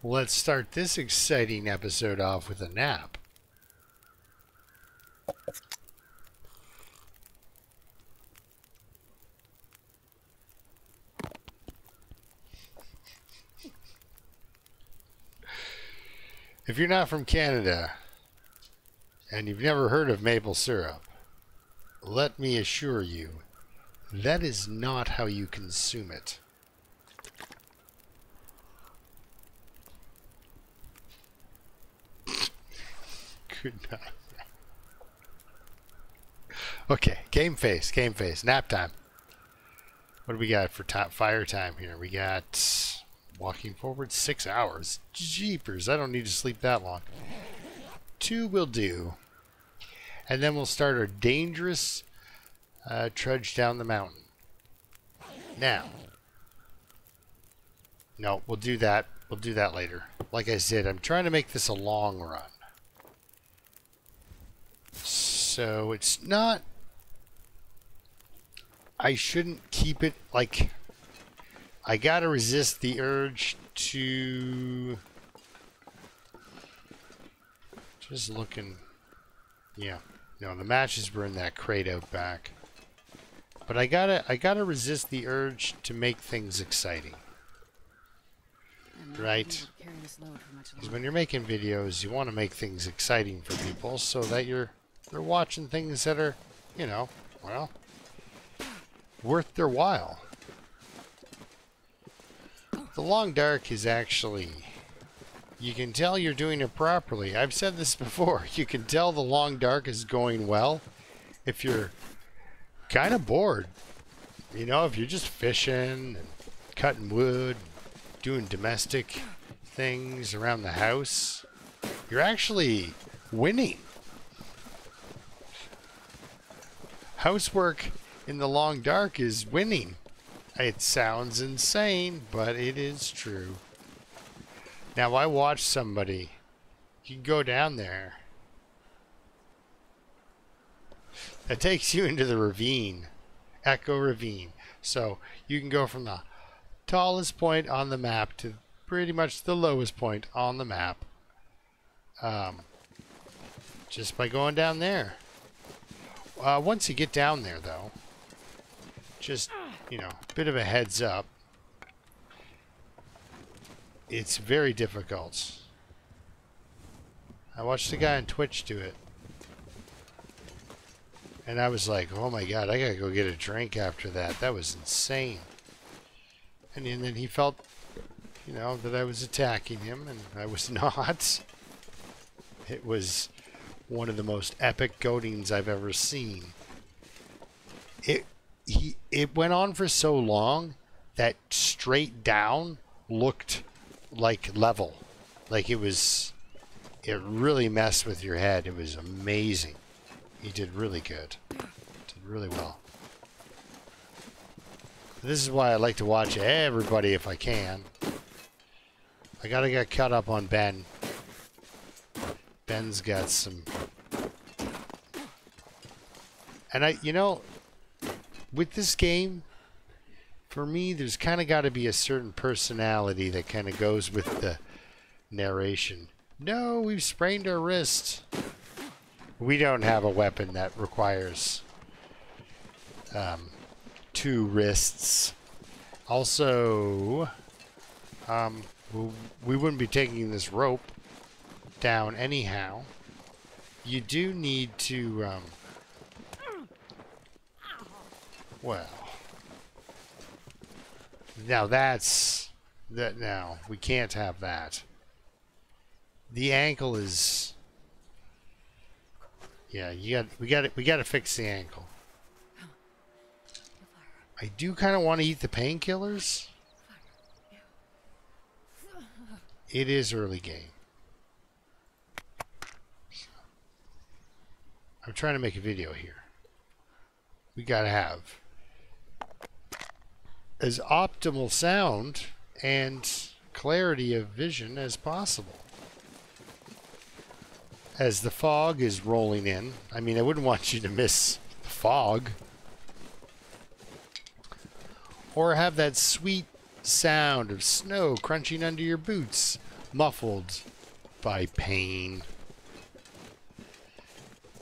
Let's start this exciting episode off with a nap. If you're not from Canada and you've never heard of maple syrup, let me assure you, that is not how you consume it. Could not. Okay, game face, nap time. What do we got for fire time here? We got walking forward 6 hours. Jeepers, I don't need to sleep that long. 2 will do. And then we'll start our dangerous trudge down the mountain. Now. No, we'll do that. We'll do that later. Like I said, I'm trying to make this a long run. So it's not... I shouldn't keep it like... I gotta resist the urge to... Just looking... Yeah. No, the matches were in that crate out back. But I gotta resist the urge to make things exciting. Right? Because when you're making videos, you want to make things exciting for people so that they're watching things that are, you know, well, worth their while. The long dark is actually, you can tell you're doing it properly. I've said this before. You can tell the long dark is going well if you're kind of bored. You know, if you're just fishing and cutting wood, doing domestic things around the house, you're actually winning. Housework in the long dark is winning. It sounds insane, but it is true. Now, I watched somebody. You can go down there. That takes you into the ravine. Echo Ravine. So, you can go from the tallest point on the map to pretty much the lowest point on the map. Just by going down there. Once you get down there, though, just, you know, a bit of a heads up. It's very difficult. I watched a guy on Twitch do it. And I was like, oh my god, I gotta go get a drink after that. That was insane. And then he felt, you know, that I was attacking him, and I was not. It was one of the most epic goatings I've ever seen. It went on for so long that straight down looked like level. Like it really messed with your head. It was amazing. He did really good. Did really well. This is why I like to watch everybody if I can. I gotta get caught up on Ben. Ben's got some... And you know, with this game, for me, there's kind of got to be a certain personality that kind of goes with the narration. No, we've sprained our wrist. We don't have a weapon that requires 2 wrists. Also, we wouldn't be taking this rope down anyhow. You do need to, well, now now we can't have that. The ankle is, yeah, we got to fix the ankle. I do kind of want to eat the painkillers. It is early game. I'm trying to make a video here. We got to have as optimal sound and clarity of vision as possible. As the fog is rolling in, I mean, I wouldn't want you to miss the fog. Or have that sweet sound of snow crunching under your boots muffled by pain.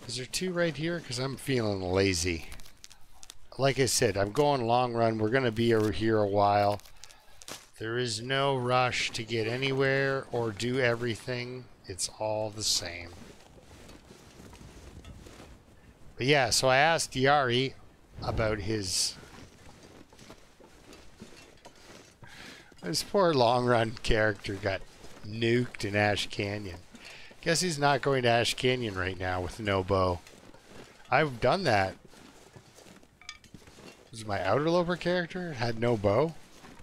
Is there two right here? Because I'm feeling lazy. Like I said, I'm going long run. We're going to be over here a while. There is no rush to get anywhere or do everything. It's all the same. But yeah, so I asked Yari about his poor long run character got nuked in Ash Canyon. Guess he's not going to Ash Canyon right now with no bow. I've done that. This is my Interloper character, had no bow,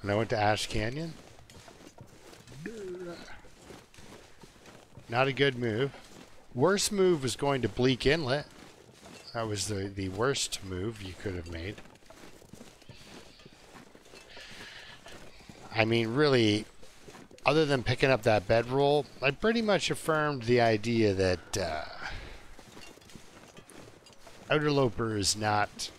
and I went to Ash Canyon. Not a good move. Worst move was going to Bleak Inlet. That was the worst move you could have made. I mean, really, other than picking up that bedroll, I pretty much affirmed the idea that Interloper is not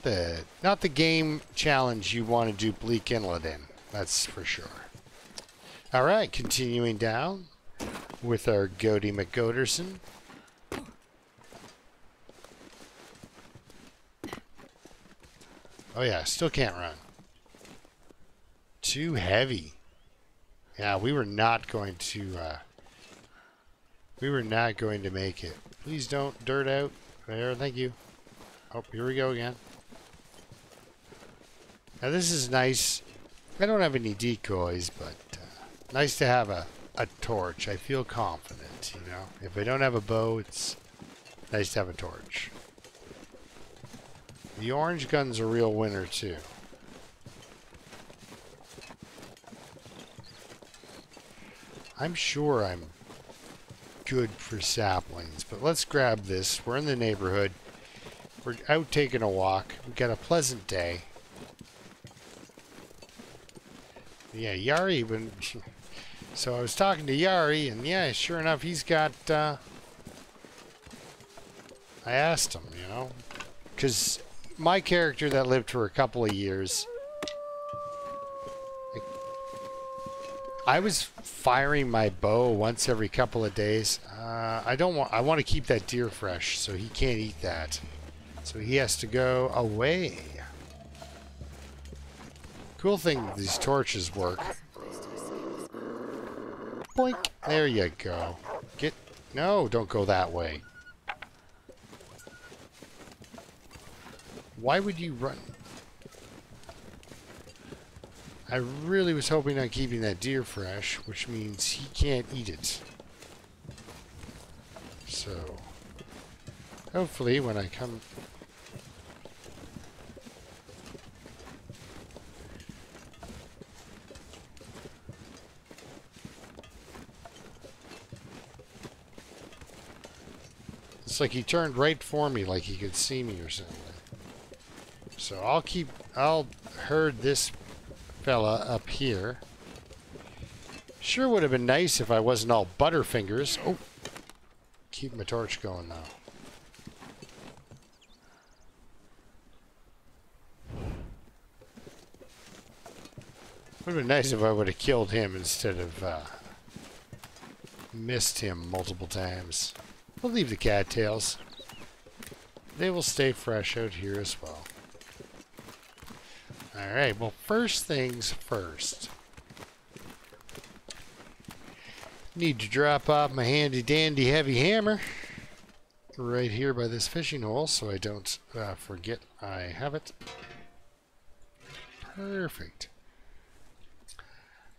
the game challenge you want to do Bleak Inlet in. That's for sure. All right, continuing down with our Goaty McGoderson. Oh yeah, still can't run. Too heavy. Yeah, we were not going to make it. Please don't dirt out. There, thank you. Oh, here we go again. Now this is nice. I don't have any decoys, but nice to have a torch. I feel confident, you know. If I don't have a bow, it's nice to have a torch. The orange gun's a real winner too. I'm sure I'm good for saplings, but let's grab this. We're in the neighborhood. We're out taking a walk. We've got a pleasant day. Yeah, Yari, so I was talking to Yari, and yeah, sure enough, he's got, I asked him, you know, because my character that lived for a couple of years, I was firing my bow once every couple of days. I want to keep that deer fresh, so he can't eat that. So he has to go away. Cool thing, these torches work. Boink. There you go. No, don't go that way. Why would you run? I really was hoping on keeping that deer fresh, which means he can't eat it. So, hopefully when I come... It's like he turned right for me, like he could see me or something. So I'll herd this fella up here. Sure would have been nice if I wasn't all butterfingers. Oh, keep my torch going now. Would have been nice if I would have killed him instead of missed him multiple times. We'll leave the cattails. They will stay fresh out here as well. Alright, well, first things first. Need to drop off my handy dandy heavy hammer right here by this fishing hole so I don't forget I have it. Perfect.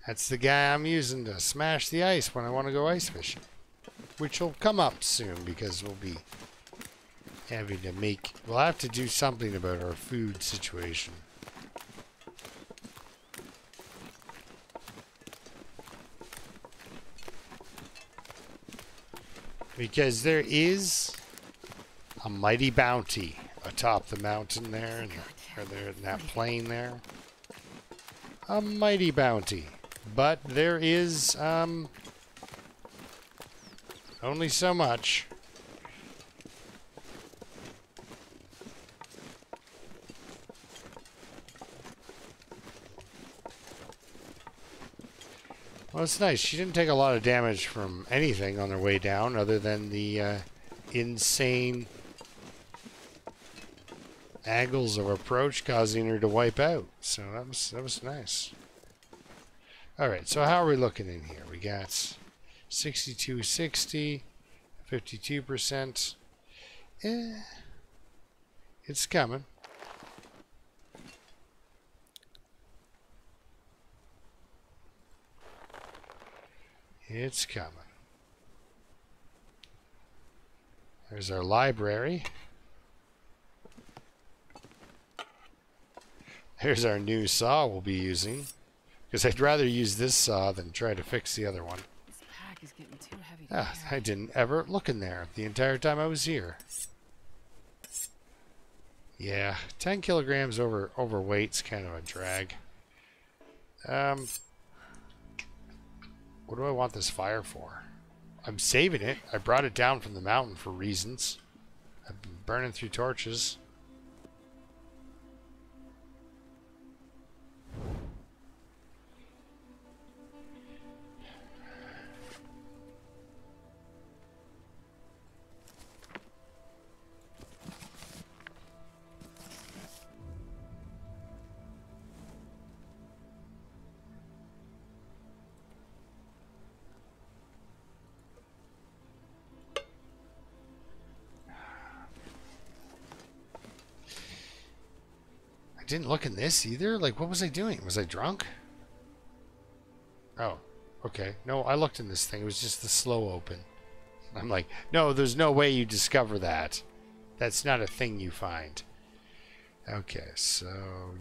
That's the guy I'm using to smash the ice when I want to go ice fishing. Which will come up soon because we'll be having to we'll have to do something about our food situation. Because there is a mighty bounty atop the mountain there, or there in that plain there. A mighty bounty. But there is, only so much. Well, it's nice. She didn't take a lot of damage from anything on her way down other than the insane angles of approach causing her to wipe out. So that was nice. Alright, so how are we looking in here? We got 6260, 52%. It's coming. It's coming. There's our library. There's our new saw we'll be using. Because I'd rather use this saw than try to fix the other one. This pack is getting too heavy to carry. I didn't ever look in there the entire time I was here. Yeah, 10 kilograms overweight's kind of a drag. What do I want this fire for? I'm saving it. I brought it down from the mountain for reasons. I've been burning through torches. Didn't look in this either. Like, what was I doing? Was I drunk? Oh, okay. No, I looked in this thing. It was just the slow open. I'm like, no, there's no way you discover that. That's not a thing you find. Okay, so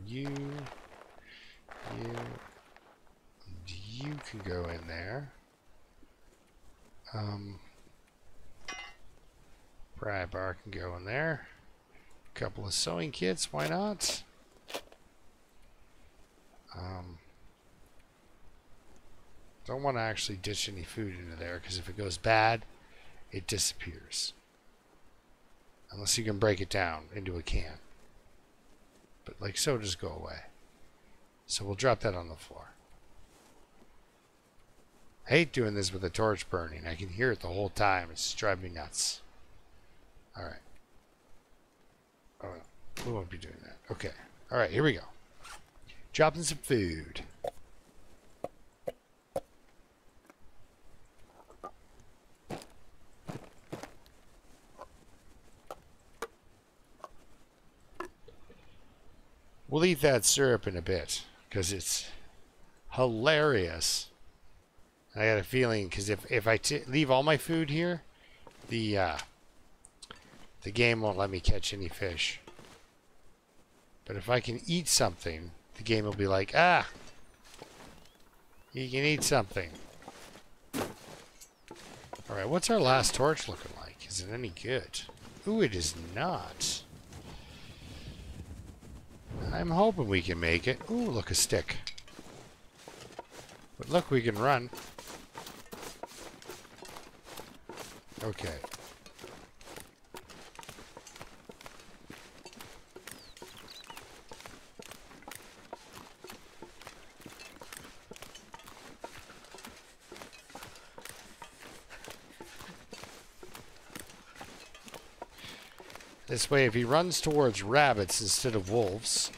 you can go in there. Pry bar can go in there. A couple of sewing kits, why not? Don't want to actually ditch any food into there because if it goes bad, it disappears. Unless you can break it down into a can. But like so, just go away. So we'll drop that on the floor. I hate doing this with a torch burning. I can hear it the whole time. It's driving me nuts. Alright. Oh, no. We won't be doing that. Okay. Alright, here we go. Dropping some food. We'll eat that syrup in a bit because it's hilarious. I got a feeling because if I leave all my food here, the game won't let me catch any fish. But if I can eat something, the game will be like, ah, you can eat something. Alright, what's our last torch looking like? Is it any good? Ooh, it is not. I'm hoping we can make it. Ooh, look, a stick. But look, we can run. Okay. This way, if he runs towards rabbits instead of wolves,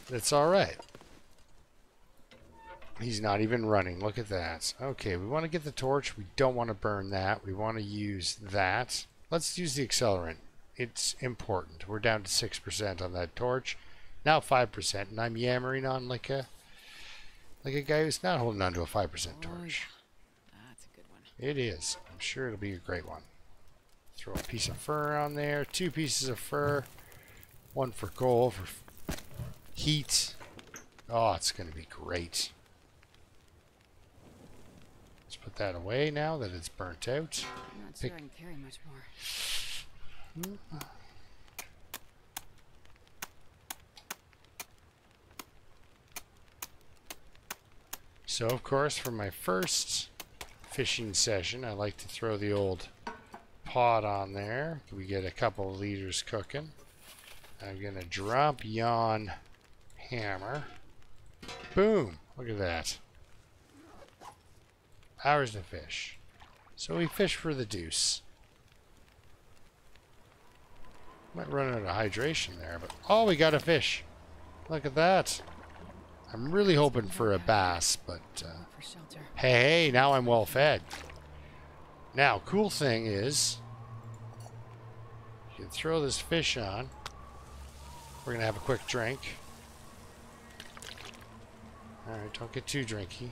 it's alright. He's not even running. Look at that. Okay, we want to get the torch. We don't want to burn that. We want to use that. Let's use the accelerant. It's important. We're down to 6% on that torch. Now 5%, and I'm yammering on like a guy who's not holding on to a 5% torch. That's a good one. It is. I'm sure it'll be a great one. Throw a piece of fur on there. 2 pieces of fur. 1 for coal, for heat. Oh, it's going to be great. Let's put that away now that it's burnt out. I'm not sure I can carry much more. So, of course, for my first fishing session, I like to throw the old pot on there. We get a couple of liters cooking. I'm going to drop yon hammer. Boom! Look at that. Hours to fish. So we fish for the deuce. Might run out of hydration there, but oh, we got a fish. Look at that. I'm really hoping for a bass, but For shelter. hey, now I'm well fed. Now, cool thing is, you can throw this fish on. We're gonna have a quick drink. Alright, don't get too drinky.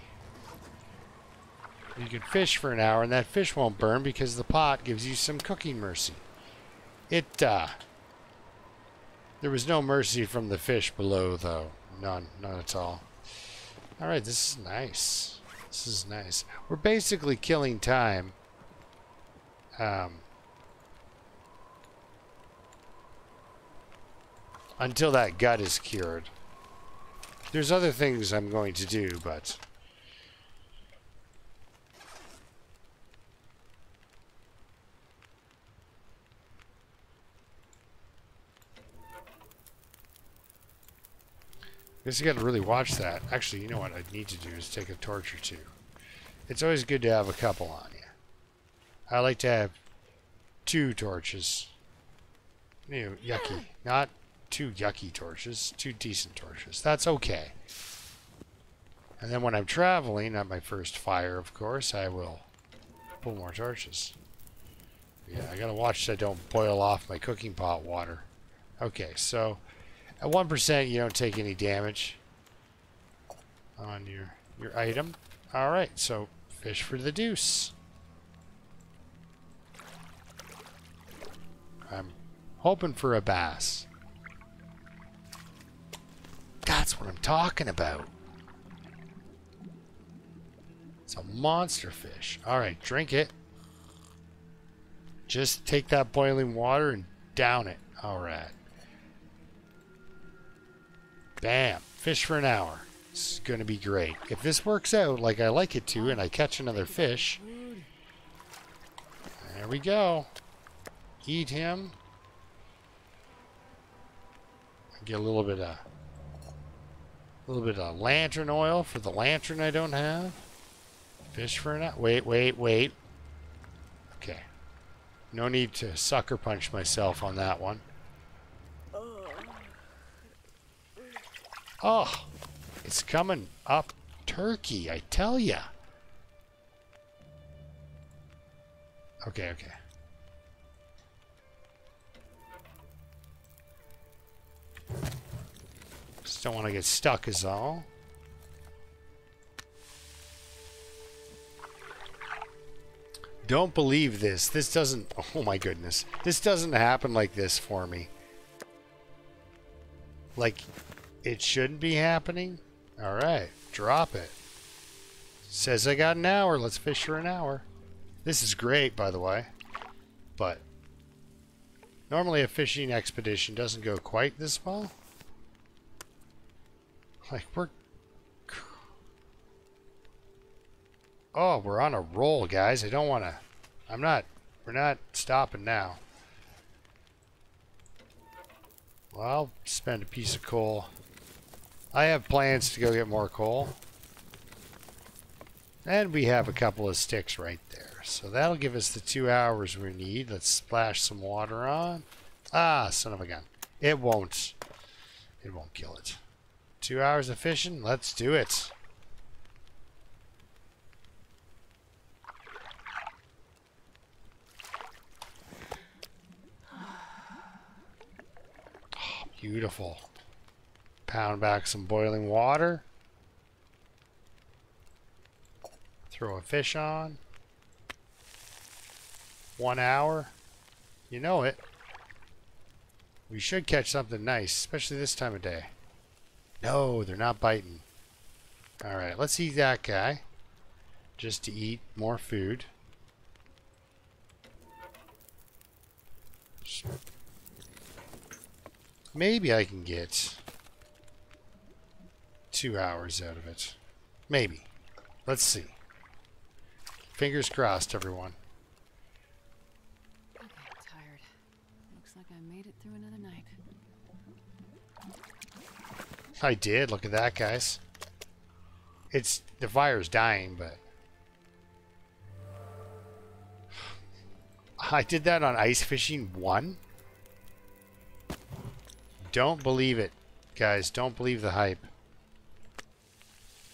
You can fish for an hour, and that fish won't burn because the pot gives you some cooking mercy. There was no mercy from the fish below, though. None at all. Alright, this is nice. This is nice. We're basically killing time. Until that gut is cured. There's other things I'm going to do, but... I guess you got to really watch that. Actually, you know what I need to do is take a torch or two. It's always good to have a couple on you. I like to have 2 torches. You know, yucky. Not 2 yucky torches. 2 decent torches. That's okay. And then when I'm traveling, at my first fire, of course, I will pull more torches. Yeah, I got to watch that I don't boil off my cooking pot water. Okay, so... At 1%, you don't take any damage on your item. Alright, so fish for the deuce. I'm hoping for a bass. That's what I'm talking about. It's a monster fish. Alright, drink it. Just take that boiling water and down it. Alright. Bam. Fish for an hour. This is going to be great. If this works out like I like it to and I catch another fish. There we go. Eat him. Get a little bit of lantern oil for the lantern I don't have. Fish for an hour. Wait. Okay. No need to sucker punch myself on that one. Oh, it's coming up turkey, I tell ya. Okay. Just don't want to get stuck is all. Don't believe this. This doesn't... Oh my goodness. This doesn't happen like this for me. Like... It shouldn't be happening. Alright, drop it. Says I got an hour. Let's fish for an hour. This is great, by the way. But normally a fishing expedition doesn't go quite this well. Like, we're on a roll, guys. I don't want to... We're not stopping now. Well, I'll spend a piece of coal. I have plans to go get more coal. And we have a couple of sticks right there. So that'll give us the 2 hours we need. Let's splash some water on. Ah, son of a gun. It won't kill it. 2 hours of fishing? Let's do it. Oh, beautiful. Pound back some boiling water. Throw a fish on. 1 hour. You know it. We should catch something nice, especially this time of day. No, they're not biting. Alright, let's eat that guy. Just to eat more food. Maybe I can get 2 hours out of it. Maybe. Let's see. Fingers crossed, everyone. Okay, I'm tired. Looks like I made it through another night. I did. Look at that, guys. The fire's dying, but I did that on Ice Fishing 1. Don't believe it, guys. Don't believe the hype.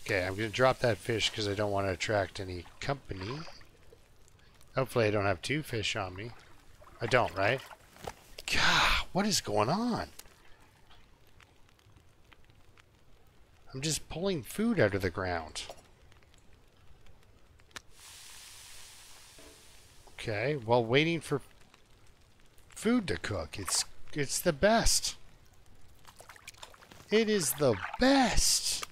Okay, I'm going to drop that fish because I don't want to attract any company. Hopefully I don't have 2 fish on me. I don't, right? God, what is going on? I'm just pulling food out of the ground. Okay, while waiting for food to cook. It's the best. It is the best.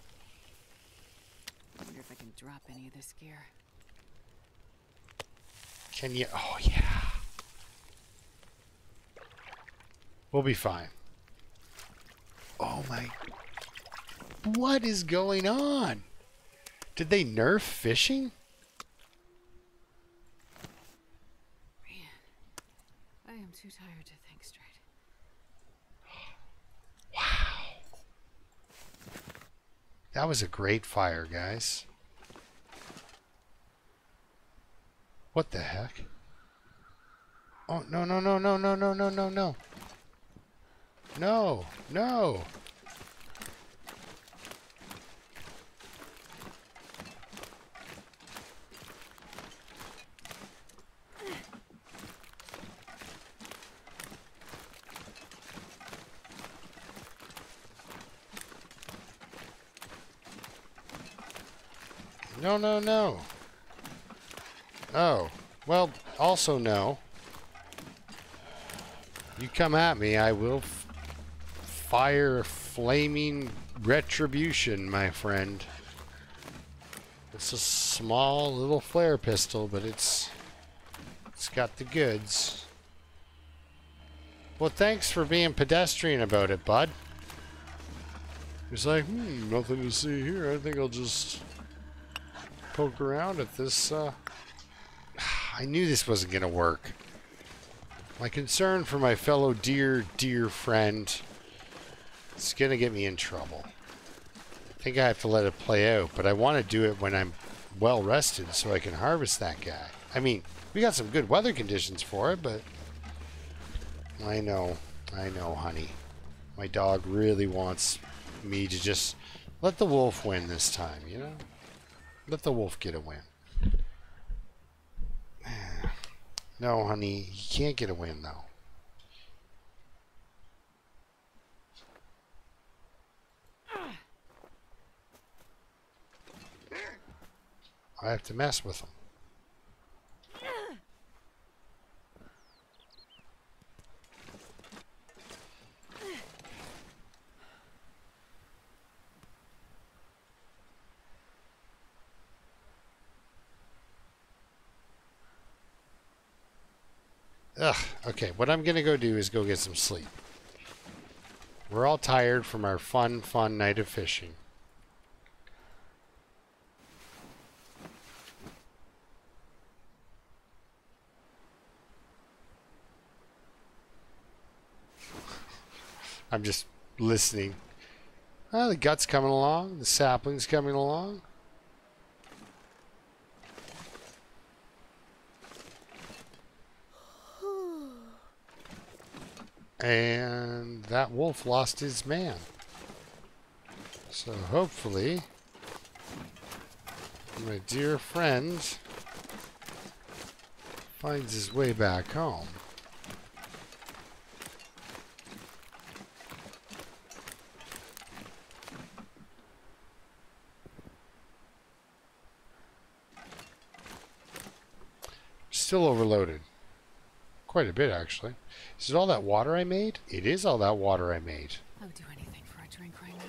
I wonder if I can drop any of this gear. Can you? Oh, yeah. We'll be fine. Oh, my. What is going on? Did they nerf fishing? Man, I am too tired to think straight. Wow. That was a great fire, guys. What the heck? Oh, no, no, no, no, no, no, no, no, no. No, no. No, no, no. Oh, well, also no. You come at me, I will fire flaming retribution, my friend. It's a small little flare pistol, but it's got the goods. Well, thanks for being pedestrian about it, bud. He's like, nothing to see here. I think I'll just poke around at this. I knew this wasn't going to work. My concern for my fellow dear friend is going to get me in trouble. I think I have to let it play out, but I want to do it when I'm well rested so I can harvest that guy. I mean, we got some good weather conditions for it, but I know, honey. My dog really wants me to just let the wolf win this time, you know? Let the wolf get a win. No, honey, he can't get a win, though. I have to mess with him. Ugh, okay, what I'm gonna go do is go get some sleep. We're all tired from our fun night of fishing. I'm just listening. Oh, the gut's coming along, the sapling's coming along. And that wolf lost his man. So hopefully, my dear friend finds his way back home. Still overloaded. Quite a bit, actually. Is it all that water I made? It is all that water I made. I would do anything for a drink right now.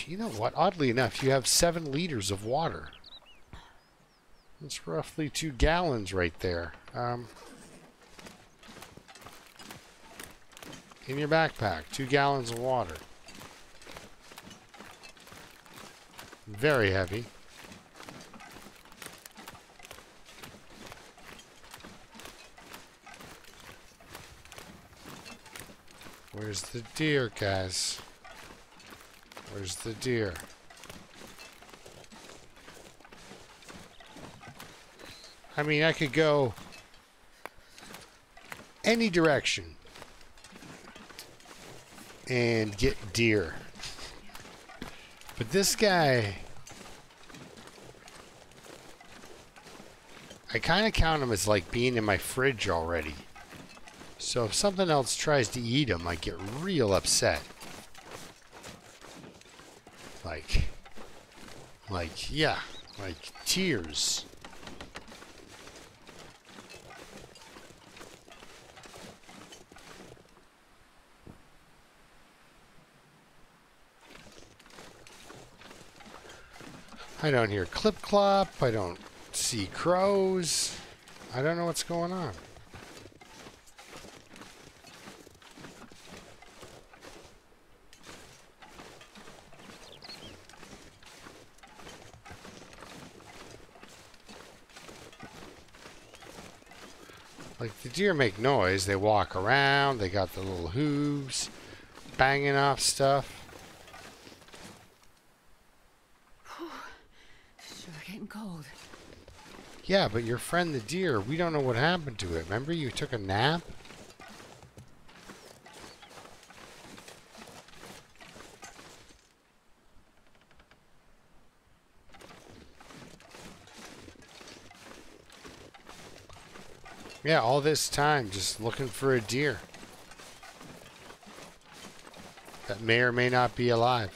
You know what? Oddly enough, you have 7 liters of water. That's roughly 2 gallons right there. In your backpack, 2 gallons of water. Very heavy. Where's the deer, guys? Where's the deer? I mean, I could go any direction and get deer. But this guy, I kind of count him as like being in my fridge already. So if something else tries to eat him, I get real upset. Yeah, like tears. I don't hear clip clop. I don't see crows. I don't know what's going on. Like, the deer make noise. They walk around. They got the little hooves banging off stuff. Sure getting cold. Yeah, but your friend the deer, we don't know what happened to it. Remember you took a nap? Yeah, all this time just looking for a deer that may or may not be alive.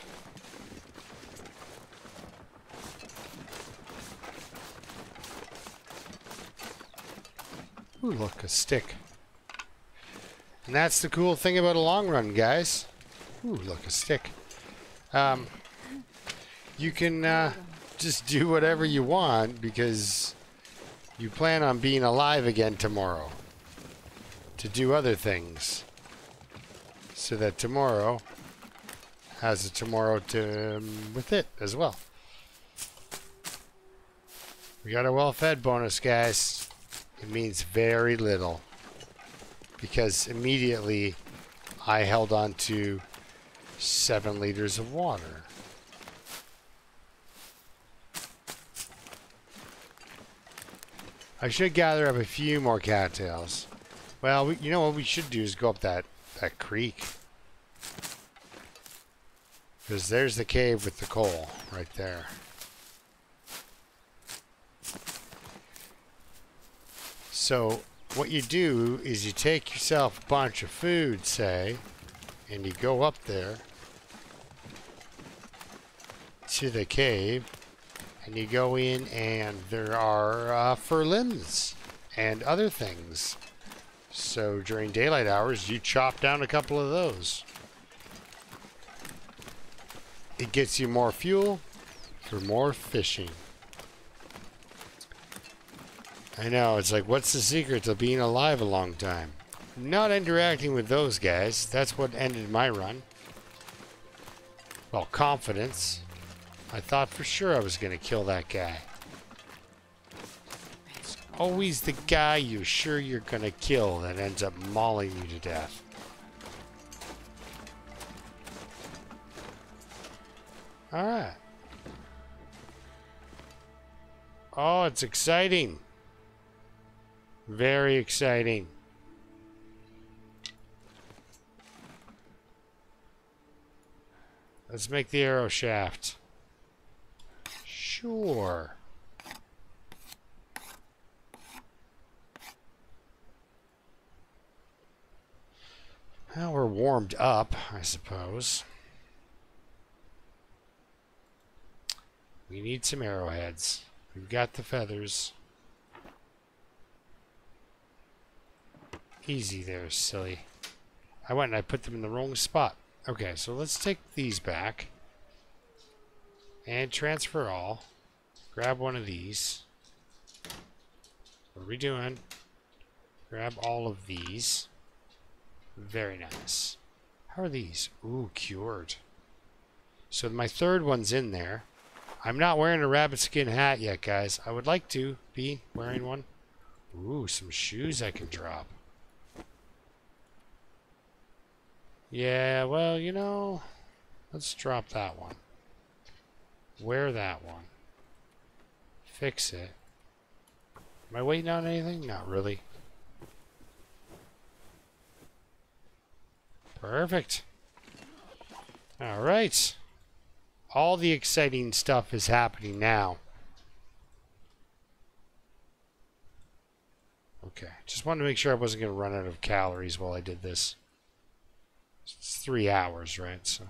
Ooh, look, a stick. And that's the cool thing about a long run, guys. Ooh, look, a stick. You can just do whatever you want because you plan on being alive again tomorrow to do other things, so that tomorrow has a tomorrow to with it as well. We got a well-fed bonus, guys. It means very little because immediately I held on to 7 liters of water. I should gather up a few more cattails. Well, you know what we should do is go up that creek. Because there's the cave with the coal right there. So what you do is you take yourself a bunch of food, say, and you go up there to the cave. And you go in and there are fur limbs and other things. So during daylight hours, you chop down a couple of those. It gets you more fuel for more fishing. I know, it's like, what's the secret to being alive a long time? Not interacting with those guys. That's what ended my run. Well, confidence. I thought for sure I was going to kill that guy. It's always the guy you're sure you're going to kill that ends up mauling you to death. Alright. Oh, it's exciting. Very exciting. Let's make the arrow shaft. Sure. Well, we're warmed up, I suppose. We need some arrowheads. We've got the feathers. Easy there, silly. I went and I put them in the wrong spot. Okay, so let's take these back. And transfer all. Grab one of these. What are we doing? Grab all of these. Very nice. How are these? Ooh, cured. So my third one's in there. I'm not wearing a rabbit skin hat yet, guys. I would like to be wearing one. Ooh, some shoes I can drop. Yeah, well, you know, let's drop that one. Wear that one. Fix it. Am I waiting on anything? Not really. Perfect. All right. All the exciting stuff is happening now. Okay. Just wanted to make sure I wasn't going to run out of calories while I did this. It's 3 hours, right? So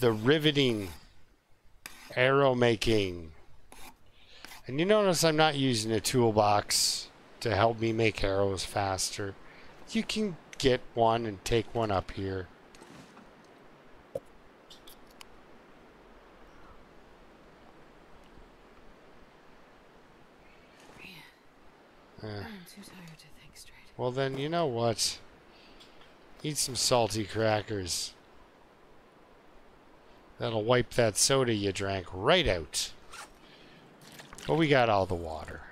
the riveting, arrow making. And you notice I'm not using a toolbox to help me make arrows faster. You can get one and take one up here. I am too tired to think straight. Well then, you know what? Eat some salty crackers. That'll wipe that soda you drank right out. But we got all the water.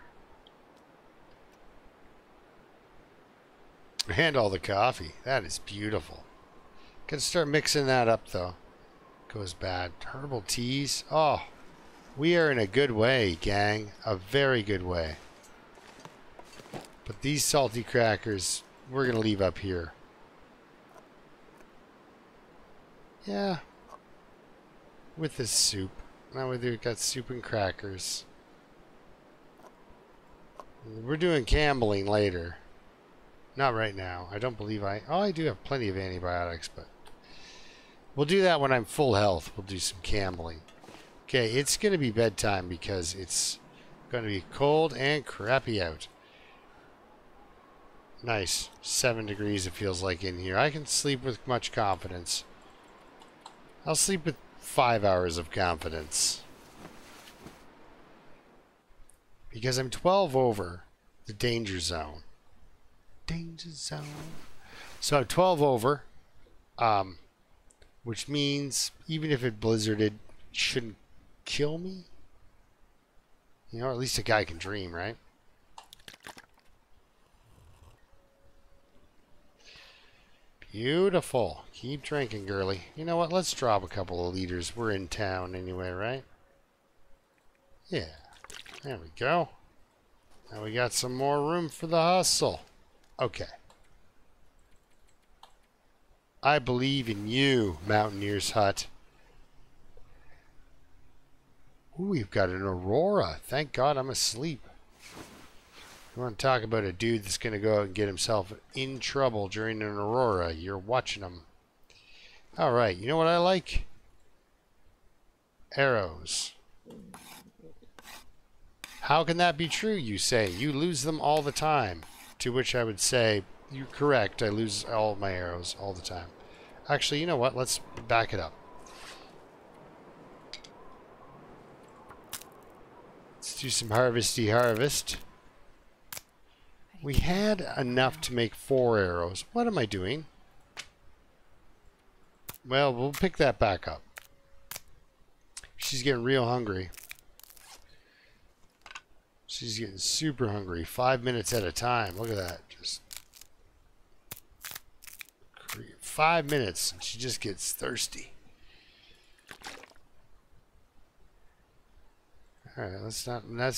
And all the coffee. That is beautiful. Gotta start mixing that up though. Goes bad. Herbal teas. Oh, we are in a good way, gang. A very good way. But these salty crackers, we're gonna leave up here. Yeah. With this soup. Now we've got soup and crackers. We're doing Campbelling later. Not right now. I don't believe I... Oh, I do have plenty of antibiotics, but... We'll do that when I'm full health. We'll do some Campbelling. Okay, it's going to be bedtime because it's going to be cold and crappy out. Nice. 7 degrees it feels like in here. I can sleep with much confidence. I'll sleep with 5 hours of confidence. Because I'm 12 over the danger zone. Danger zone. So I'm 12 over. Which means even if it blizzarded, it shouldn't kill me. You know, at least a guy can dream, right? Beautiful. Keep drinking, girly. You know what? Let's drop a couple of liters. We're in town anyway, right? Yeah. There we go. Now we got some more room for the hustle. Okay. I believe in you, Mountaineer's Hut. Ooh, we've got an aurora. Thank God I'm asleep. You want to talk about a dude that's going to go out and get himself in trouble during an aurora. You're watching him. Alright, you know what I like? Arrows. How can that be true, you say? You lose them all the time. To which I would say, you're correct. I lose all of my arrows all the time. Actually, you know what? Let's back it up. Let's do some harvesty harvest. We had enough to make 4 arrows. What am I doing? Well, we'll pick that back up. She's getting real hungry. She's getting super hungry. 5 minutes at a time. Look at that. Just 5 minutes and she just gets thirsty. Alright, let's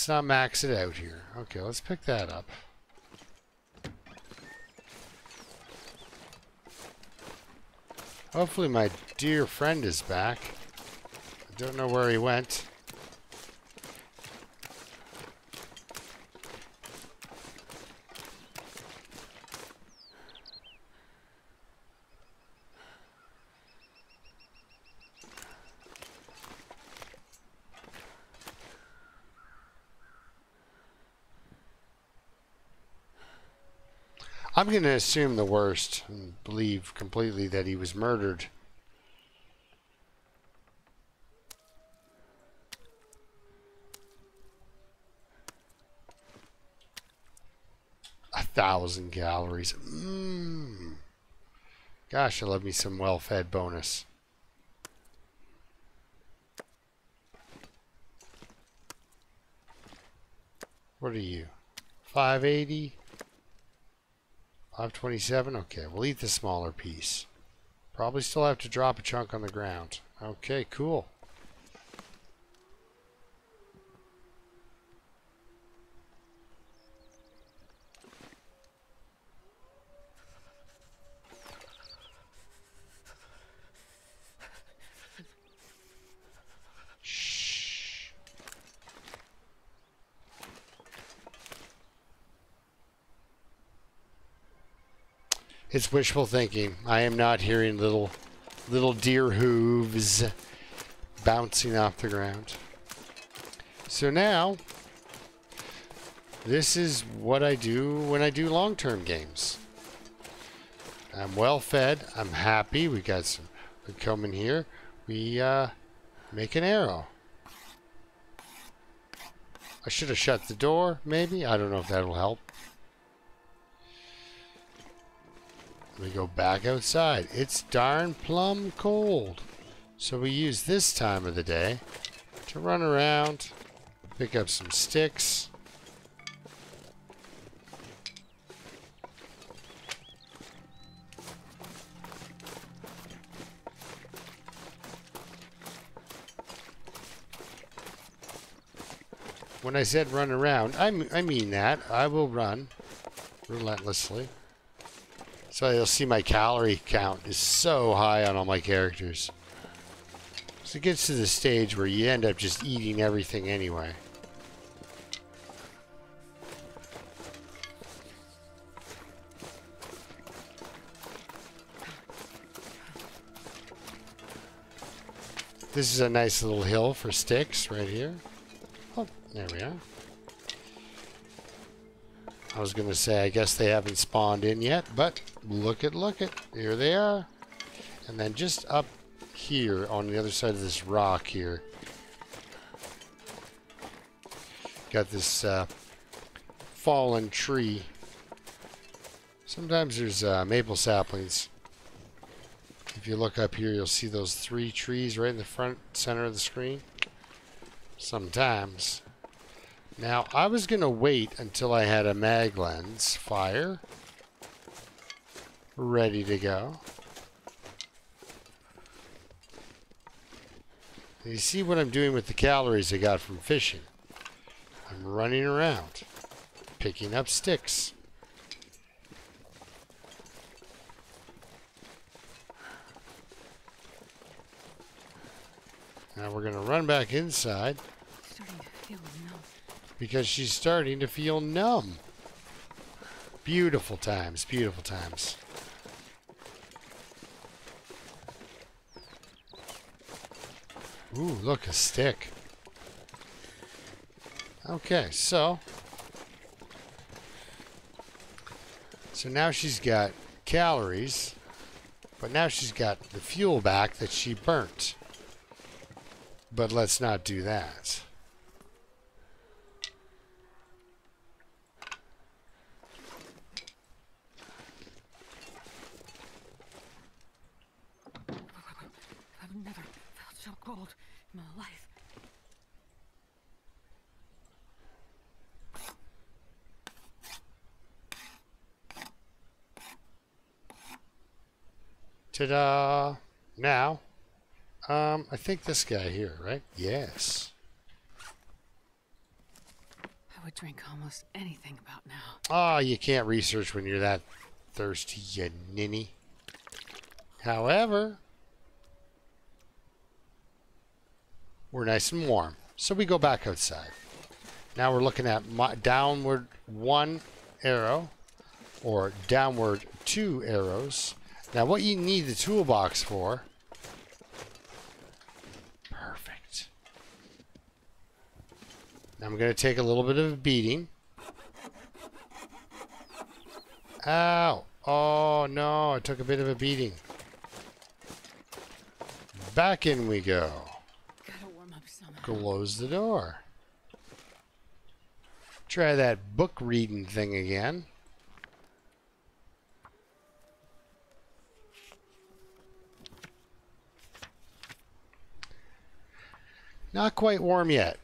not max it out here. Okay, let's pick that up. Hopefully my dear friend is back. I don't know where he went. I'm going to assume the worst and believe completely that he was murdered. A 1,000 calories. Gosh, I love me some well-fed bonus. What are you? 580? 527? Okay, we'll eat the smaller piece. Probably still have to drop a chunk on the ground. Okay, cool. It's wishful thinking. I am not hearing little deer hooves bouncing off the ground. So now, this is what I do when I do long-term games. I'm well fed. I'm happy. We come in here. We make an arrow. I should have shut the door, maybe. I don't know if that'll help. We go back outside. It's darn plumb cold. So we use this time of the day to run around, pick up some sticks. When I said run around, I mean that. I will run relentlessly. So you'll see my calorie count is so high on all my characters. So it gets to the stage where you end up just eating everything anyway. This is a nice little hill for sticks right here. Oh, there we are. I was going to say, I guess they haven't spawned in yet, but look it. Here they are. And then just up here on the other side of this rock here, got this fallen tree. Sometimes there's maple saplings. If you look up here, you'll see those 3 trees right in the front center of the screen. Sometimes. Now, I was going to wait until I had a mag lens fire ready to go. You see what I'm doing with the calories I got from fishing. I'm running around, picking up sticks. Now we're going to run back inside. Because she's starting to feel numb. Beautiful times, beautiful times. Ooh, look, a stick. Okay, so now she's got calories, but now she's got the fuel back that she burnt. But let's not do that. I've never felt so cold in my life. Ta-da! Now, I think this guy here, right? Yes. I would drink almost anything about now. Oh, you can't research when you're that thirsty, you ninny. However, we're nice and warm, so we go back outside. Now we're looking at downward 1 arrow, or downward 2 arrows. Now what you need the toolbox for, perfect. Now I'm going to take a little bit of a beating. Ow. Oh no, I took a bit of a beating. Back in we go. Gotta warm up somehow. Close the door. Try that book reading thing again. Not quite warm yet.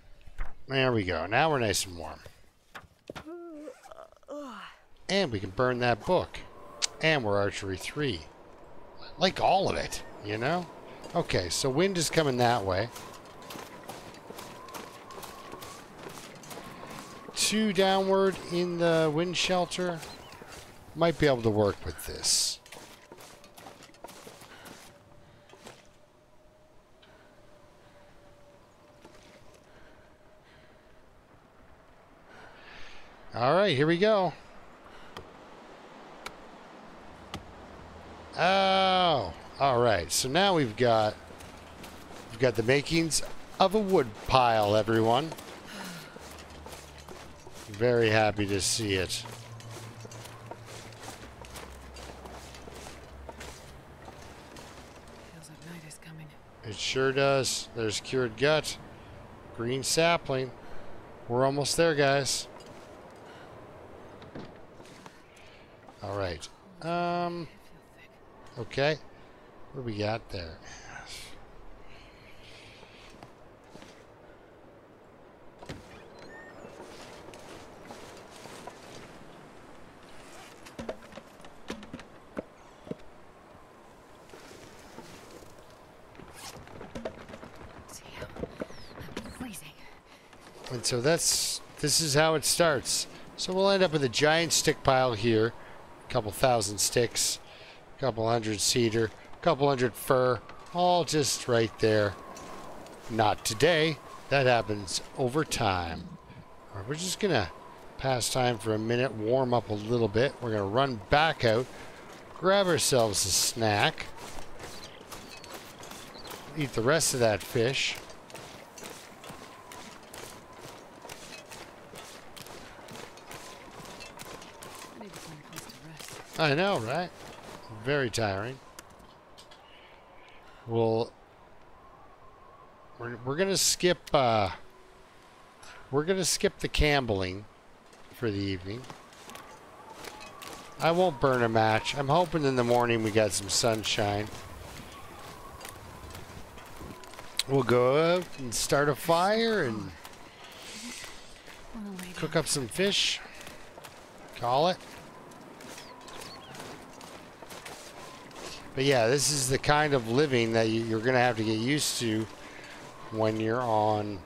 There we go. Now we're nice and warm. And we can burn that book. And we're archery 3. Like all of it, you know? Okay, so wind is coming that way. 2 downward in the wind shelter. Might be able to work with this. All right, here we go. Oh, all right. So now we've got the makings of a wood pile, everyone. Very happy to see it. Feels like night is coming. It sure does. There's cured gut. Green sapling. We're almost there, guys. All right. I feel thick. Okay. What do we got there? Damn. I'm freezing. And so this is how it starts. So we'll end up with a giant stick pile here. A couple thousand sticks. A couple hundred cedar. A couple hundred fir. All just right there. Not today. That happens over time. All right, we're just going to pass time for a minute. Warm up a little bit. We're going to run back out. Grab ourselves a snack. Eat the rest of that fish. I need to find a place to rest. I know, right? Very tiring. We're gonna skip the gambling for the evening. I won't burn a match. I'm hoping in the morning we got some sunshine. We'll go out and start a fire and Wanna lay cook down. up some fish. Call it. But yeah, this is the kind of living that you're going to have to get used to when you're on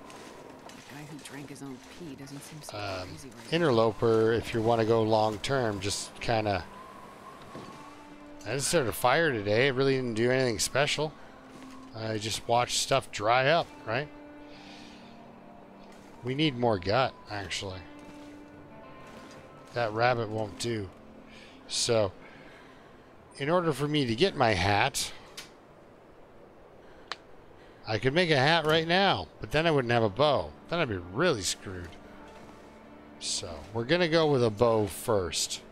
The guy who drank his own pee doesn't seem so crazy right now. Interloper. If you want to go long term, just kind of... I just started a fire today. It really didn't do anything special. I just watched stuff dry up, right? We need more gut, actually. That rabbit won't do. So, in order for me to get my hat, I could make a hat right now, but then I wouldn't have a bow. Then I'd be really screwed. So, we're going to go with a bow first.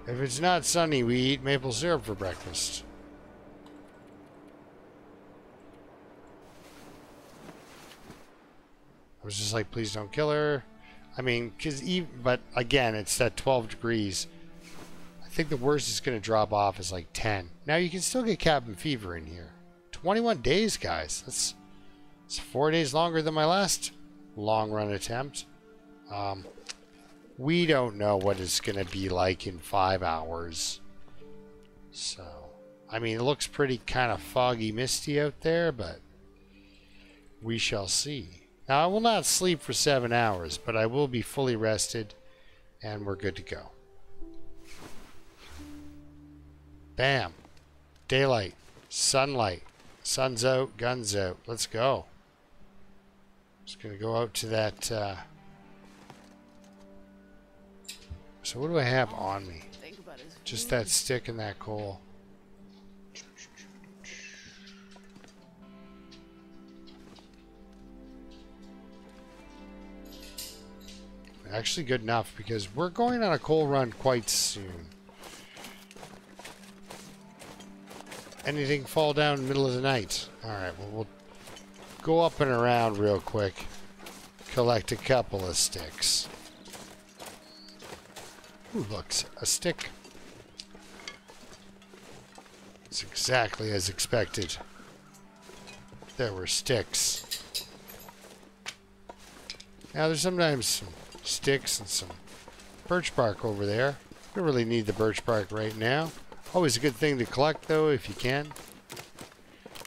If it's not sunny, we eat maple syrup for breakfast. I was just like, please don't kill her. I mean, but again, it's at 12 degrees. I think the worst it's going to drop off is like 10. Now, you can still get cabin fever in here. 21 days, guys. That's 4 days longer than my last long run attempt. We don't know what it's going to be like in 5 hours. So, I mean, it looks pretty kind of foggy, misty out there, but we shall see. Now, I will not sleep for 7 hours, but I will be fully rested, and we're good to go. Bam. Daylight. Sunlight. Sun's out. Guns out. Let's go. Just going to go out to that... So what do I have on me? Think about his Just that stick and that coal. Actually good enough because we're going on a coal run quite soon. Anything fall down in the middle of the night? Alright, well we'll go up and around real quick. Collect a couple of sticks. Ooh, look, a stick. It's exactly as expected. There were sticks. Now there's sometimes some sticks and some birch bark over there. We don't really need the birch bark right now. Always a good thing to collect though if you can.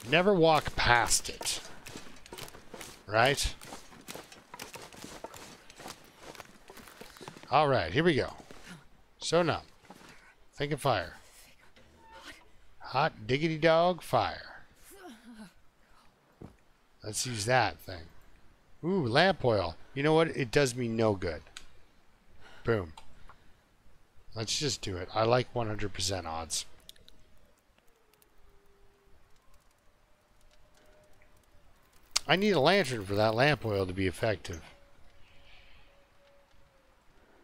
Never walk past it. Right? Alright, here we go. So numb. Think of fire. Hot diggity dog fire. Let's use that thing. Ooh, lamp oil. You know what? It does me no good. Boom. Let's just do it. I like 100% odds. I need a lantern for that lamp oil to be effective.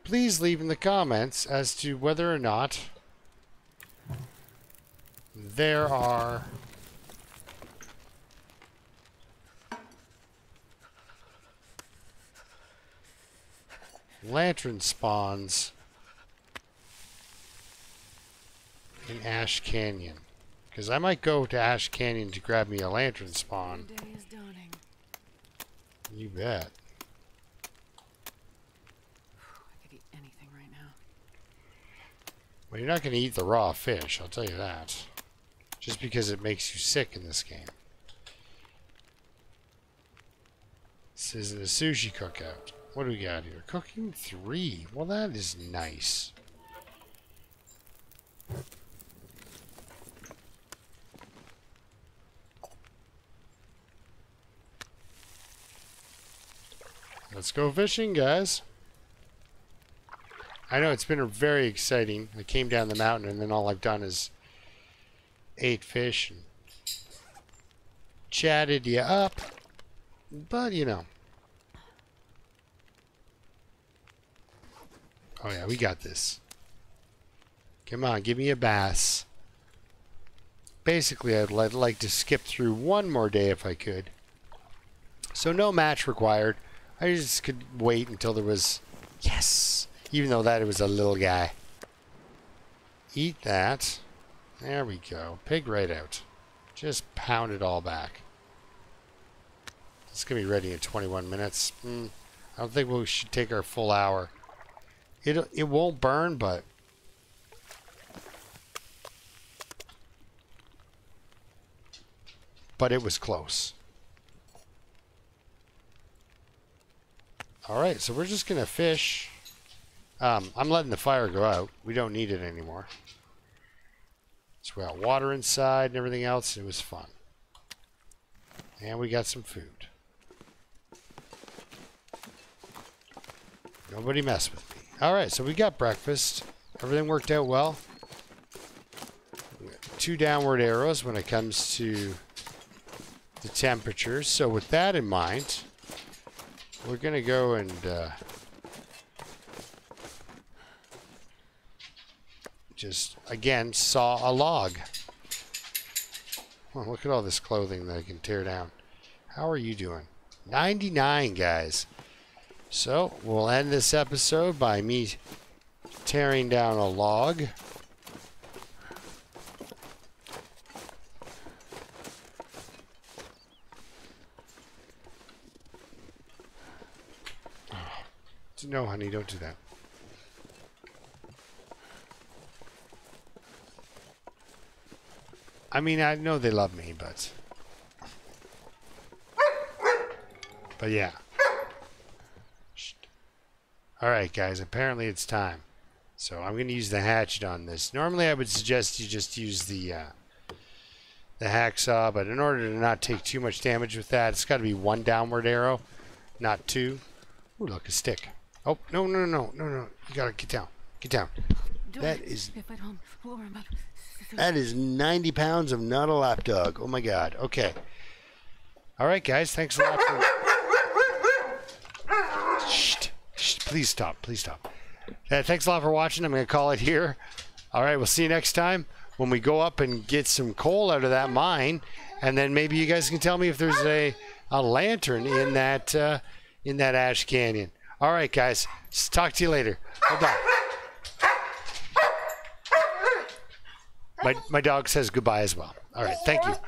Please leave in the comments as to whether or not there are lantern spawns in Ash Canyon. Because I might go to Ash Canyon to grab me a lantern spawn. The day is dawning. You bet. I could eat anything right now. Well, you're not going to eat the raw fish, I'll tell you that. Just because it makes you sick in this game. This is a sushi cookout. What do we got here? Cooking 3. Well, that is nice. Let's go fishing, guys. I know it's been very exciting. I came down the mountain and then all I've done is ate fish and chatted you up. But, you know. Oh, yeah, we got this. Come on, give me a bass. Basically, I'd like to skip through one more day if I could. So no match required. I just could wait until there was... Yes! Even though that it was a little guy. Eat that. There we go. Pig right out. Just pound it all back. It's going to be ready in 21 minutes. I don't think we should take our full hour. It won't burn, but... But it was close. Alright, so we're just going to fish. I'm letting the fire go out. We don't need it anymore. So we got water inside and everything else. It was fun. And we got some food. Nobody mess with me. Alright, so we got breakfast. Everything worked out well. We got 2 downward arrows when it comes to the temperatures. So with that in mind... We're going to go and just, again, saw a log. Oh, look at all this clothing that I can tear down. How are you doing? 99, guys. So, we'll end this episode by me tearing down a log. No, honey, don't do that. I mean, I know they love me, but yeah. Alright, guys, apparently it's time. So I'm going to use the hatchet on this. Normally I would suggest you just use the hacksaw, but in order to not take too much damage with that, it's got to be 1 downward arrow, not 2. Ooh, look, a stick. Oh, no. You gotta get down. Get down. That is 90 pounds of not a lapdog. Oh my god. Okay. Alright, guys, thanks a lot for... Shh. Please stop. Thanks a lot for watching. I'm gonna call it here. Alright, we'll see you next time when we go up and get some coal out of that mine, and then maybe you guys can tell me if there's a lantern in that Ash Canyon. All right, guys. Talk to you later. Bye-bye. My dog says goodbye as well. All right. Thank you.